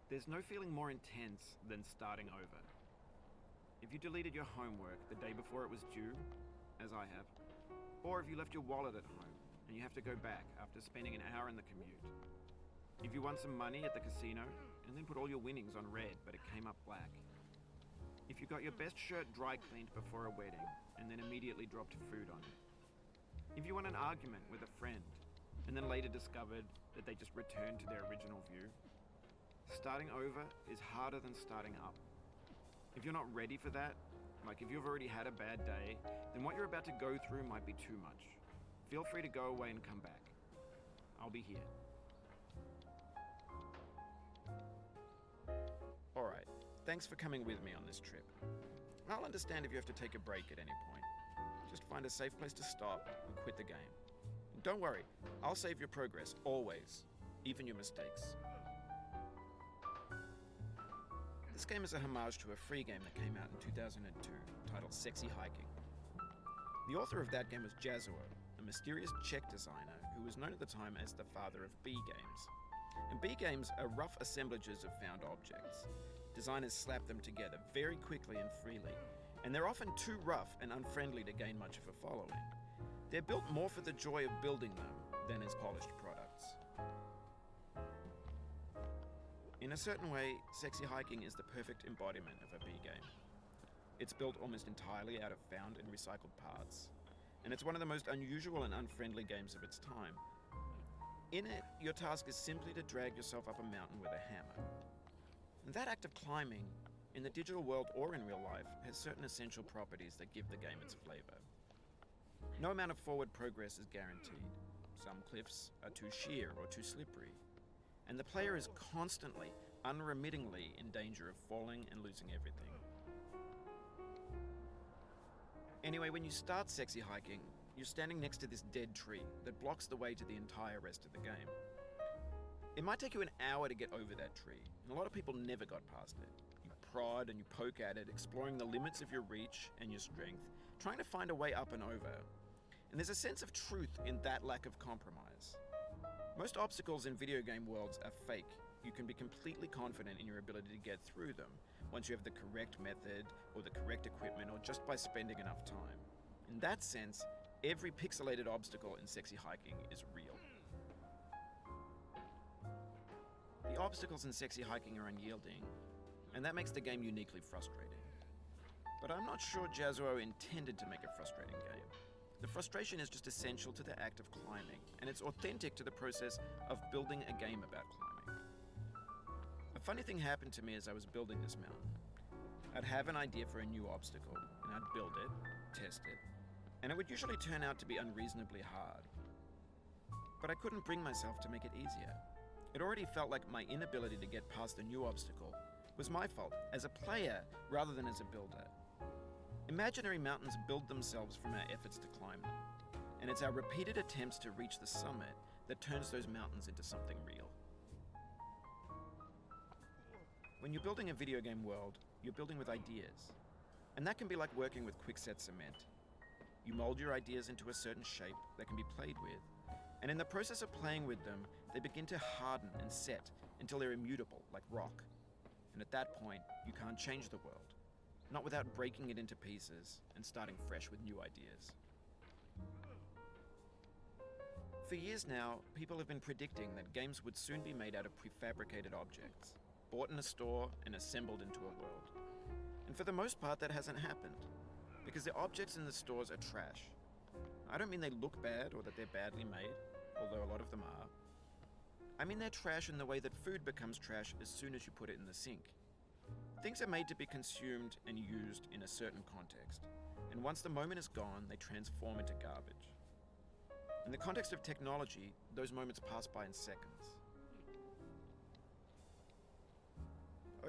There's no feeling more intense than starting over. If you deleted your homework the day before it was due, as I have, or if you left your wallet at home and you have to go back after spending an hour in the commute. If you won some money at the casino and then put all your winnings on red but it came up black. If you got your best shirt dry cleaned before a wedding and then immediately dropped food on it. If you won an argument with a friend and then later discovered that they just returned to their original view. Starting over is harder than starting up. If you're not ready for that, like if you've already had a bad day, then what you're about to go through might be too much. Feel free to go away and come back. I'll be here. Alright, thanks for coming with me on this trip. I'll understand if you have to take a break at any point. Just find a safe place to stop and quit the game. And don't worry, I'll save your progress, always, even your mistakes. This game is a homage to a free game that came out in 2002, titled Sexy Hiking. The author of that game was Jazuo, a mysterious Czech designer who was known at the time as the father of B games. And B games are rough assemblages of found objects. Designers slap them together very quickly and freely, and they're often too rough and unfriendly to gain much of a following. They're built more for the joy of building them than as polished products. In a certain way, Sexy Hiking is the perfect embodiment of a B game. It's built almost entirely out of found and recycled parts, and it's one of the most unusual and unfriendly games of its time. In it, your task is simply to drag yourself up a mountain with a hammer. And that act of climbing, in the digital world or in real life, has certain essential properties that give the game its flavor. No amount of forward progress is guaranteed. Some cliffs are too sheer or too slippery. And the player is constantly, unremittingly in danger of falling and losing everything. Anyway, when you start Sexy Hiking, you're standing next to this dead tree that blocks the way to the entire rest of the game. It might take you an hour to get over that tree, and a lot of people never got past it. You prod and you poke at it, exploring the limits of your reach and your strength, trying to find a way up and over. And there's a sense of truth in that lack of compromise. Most obstacles in video game worlds are fake. You can be completely confident in your ability to get through them once you have the correct method or the correct equipment or just by spending enough time. In that sense, every pixelated obstacle in Sexy Hiking is real. The obstacles in Sexy Hiking are unyielding, and that makes the game uniquely frustrating. But I'm not sure Jazuo intended to make a frustrating game. The frustration is just essential to the act of climbing, and it's authentic to the process of building a game about climbing. A funny thing happened to me as I was building this mountain. I'd have an idea for a new obstacle, and I'd build it, test it, and it would usually turn out to be unreasonably hard. But I couldn't bring myself to make it easier. It already felt like my inability to get past a new obstacle was my fault as a player rather than as a builder. Imaginary mountains build themselves from our efforts to climb them, and it's our repeated attempts to reach the summit that turns those mountains into something real. When you're building a video game world, you're building with ideas, and that can be like working with quickset cement. You mold your ideas into a certain shape that can be played with, and in the process of playing with them, they begin to harden and set until they're immutable, like rock. And at that point, you can't change the world. Not without breaking it into pieces and starting fresh with new ideas. For years now, people have been predicting that games would soon be made out of prefabricated objects, bought in a store and assembled into a world. And for the most part, that hasn't happened, because the objects in the stores are trash. I don't mean they look bad or that they're badly made, although a lot of them are. I mean they're trash in the way that food becomes trash as soon as you put it in the sink. Things are made to be consumed and used in a certain context, and once the moment is gone, they transform into garbage. In the context of technology, those moments pass by in seconds.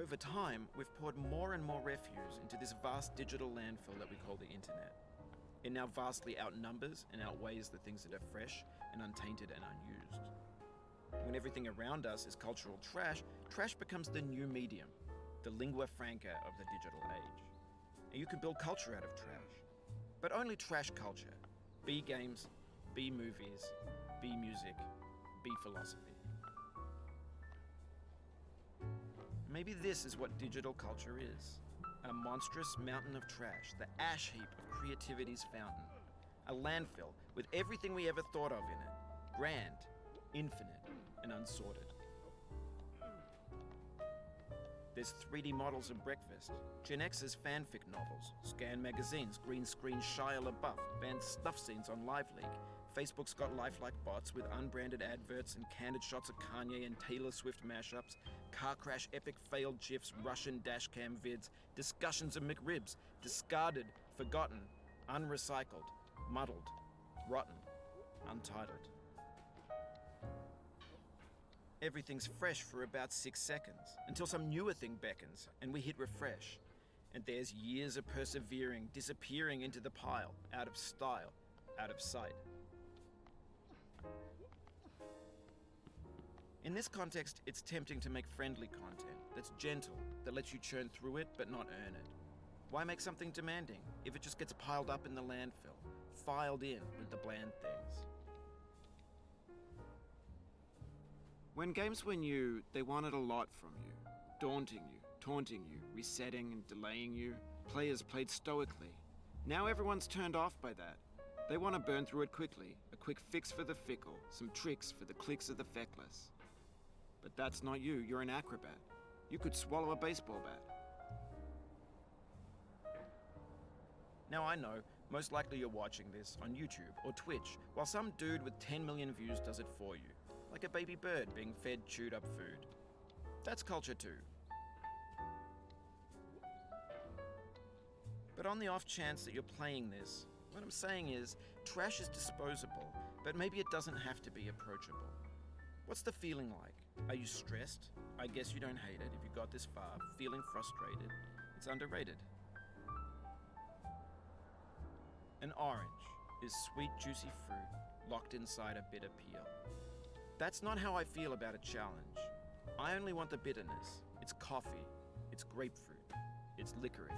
Over time, we've poured more and more refuse into this vast digital landfill that we call the internet. It now vastly outnumbers and outweighs the things that are fresh and untainted and unused. When everything around us is cultural trash, trash becomes the new medium, the lingua franca of the digital age. And you can build culture out of trash, but only trash culture. B games, B movies, B music, B philosophy. Maybe this is what digital culture is. A monstrous mountain of trash, the ash heap of creativity's fountain. A landfill with everything we ever thought of in it. Grand, infinite, and unsorted. There's 3D models of breakfast, Gen X's fanfic novels, Scan magazines, green screen Shia LaBeouf, banned stuff scenes on Live Leak. Facebook's got lifelike bots with unbranded adverts and candid shots of Kanye and Taylor Swift mashups, car crash epic failed GIFs, Russian dashcam vids, discussions of McRibs, discarded, forgotten, unrecycled, muddled, rotten, untitled. Everything's fresh for about 6 seconds, until some newer thing beckons, and we hit refresh. And there's years of persevering, disappearing into the pile, out of style, out of sight. In this context, it's tempting to make friendly content that's gentle, that lets you churn through it but not earn it. Why make something demanding if it just gets piled up in the landfill, filed in with the bland things? When games were new, they wanted a lot from you. Daunting you, taunting you, resetting and delaying you. Players played stoically. Now everyone's turned off by that. They want to burn through it quickly, a quick fix for the fickle, some tricks for the clicks of the feckless. But that's not you, you're an acrobat. You could swallow a baseball bat. Now I know, most likely you're watching this on YouTube or Twitch, while some dude with 10 million views does it for you. Like a baby bird being fed chewed up food. That's culture too. But on the off chance that you're playing this, what I'm saying is, trash is disposable, but maybe it doesn't have to be approachable. What's the feeling like? Are you stressed? I guess you don't hate it if you got this far. Feeling frustrated? It's underrated. An orange is sweet, juicy fruit locked inside a bitter peel. That's not how I feel about a challenge. I only want the bitterness. It's coffee. It's grapefruit. It's licorice.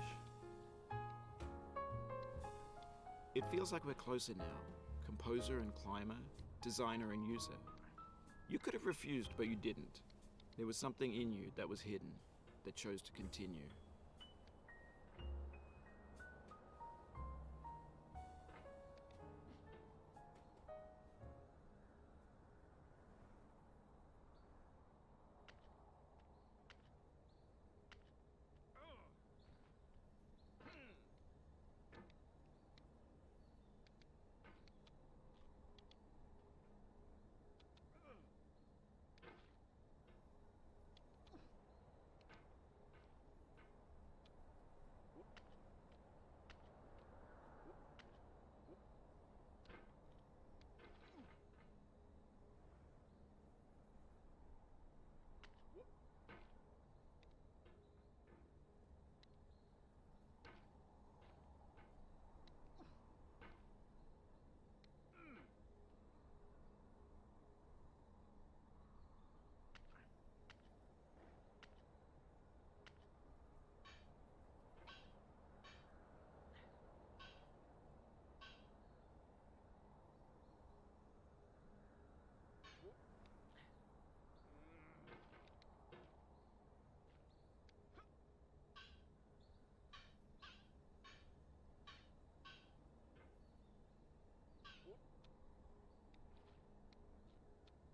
It feels like we're closer now. Composer and climber, designer and user. You could have refused, but you didn't. There was something in you that was hidden, that chose to continue.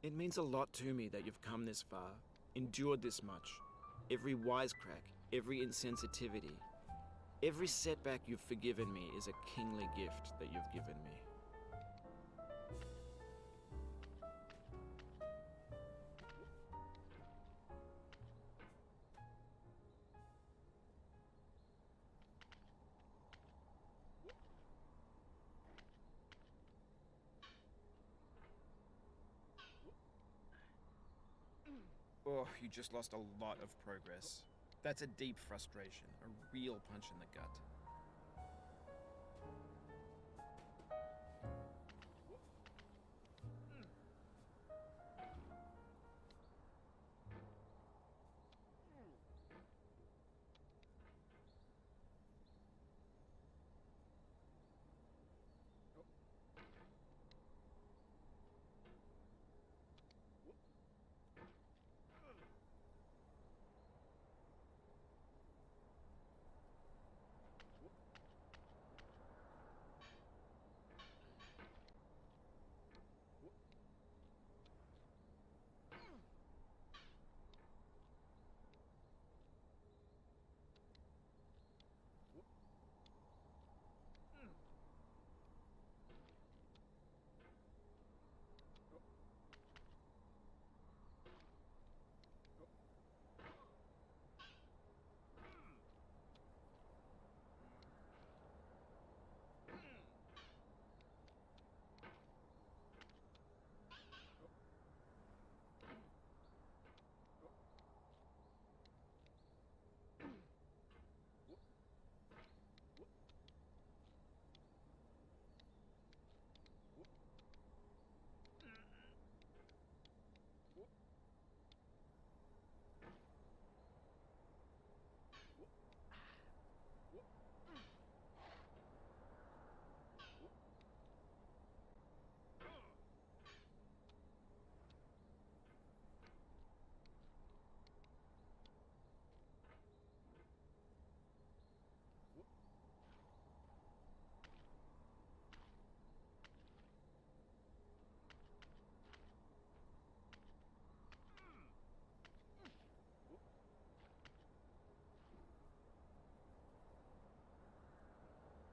It means a lot to me that you've come this far, endured this much. Every wisecrack, every insensitivity, every setback you've forgiven me is a kingly gift that you've given me. Oh, you just lost a lot of progress. That's a deep frustration, a real punch in the gut.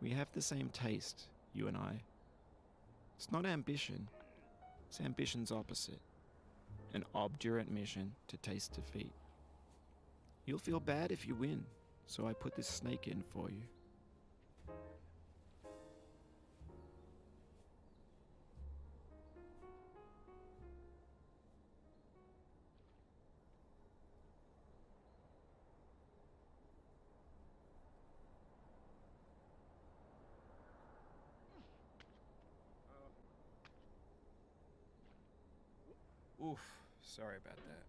We have the same taste, you and I. It's not ambition. It's ambition's opposite. An obdurate mission to taste defeat. You'll feel bad if you win, so I put this snake in for you. Oof, sorry about that.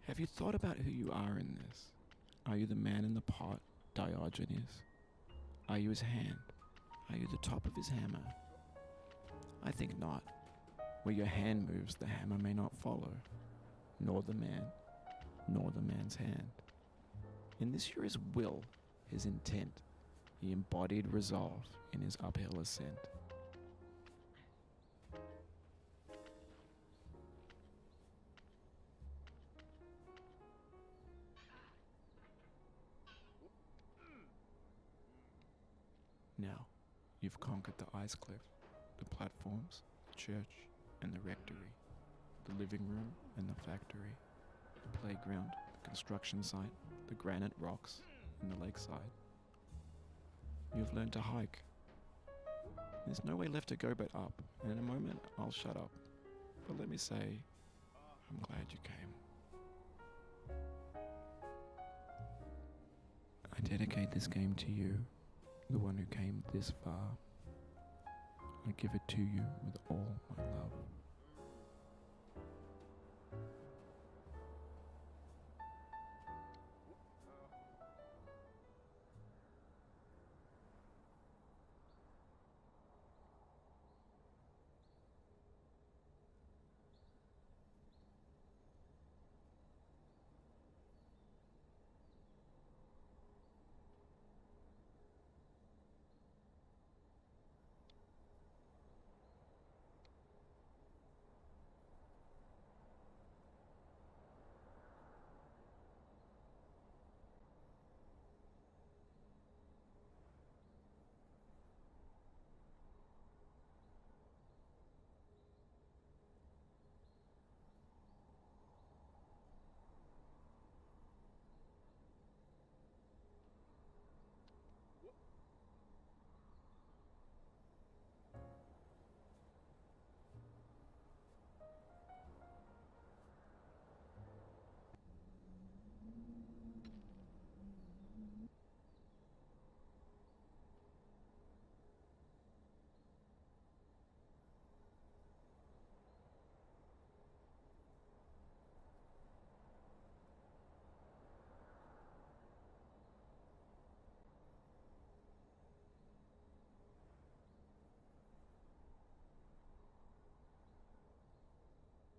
Have you thought about who you are in this? Are you the man in the pot, Diogenes? Are you his hand? Are you the top of his hammer? I think not. Where your hand moves, the hammer may not follow, nor the man, nor the man's hand. In this you're his will, his intent, the embodied resolve in his uphill ascent. Now, you've conquered the ice cliff, the platforms, the church, and the rectory, the living room and the factory, the playground, the construction site, the granite rocks, and the lakeside. You've learned to hike. There's no way left to go but up, and in a moment I'll shut up. But let me say, I'm glad you came. I dedicate this game to you, the one who came this far. I give it to you with all my love.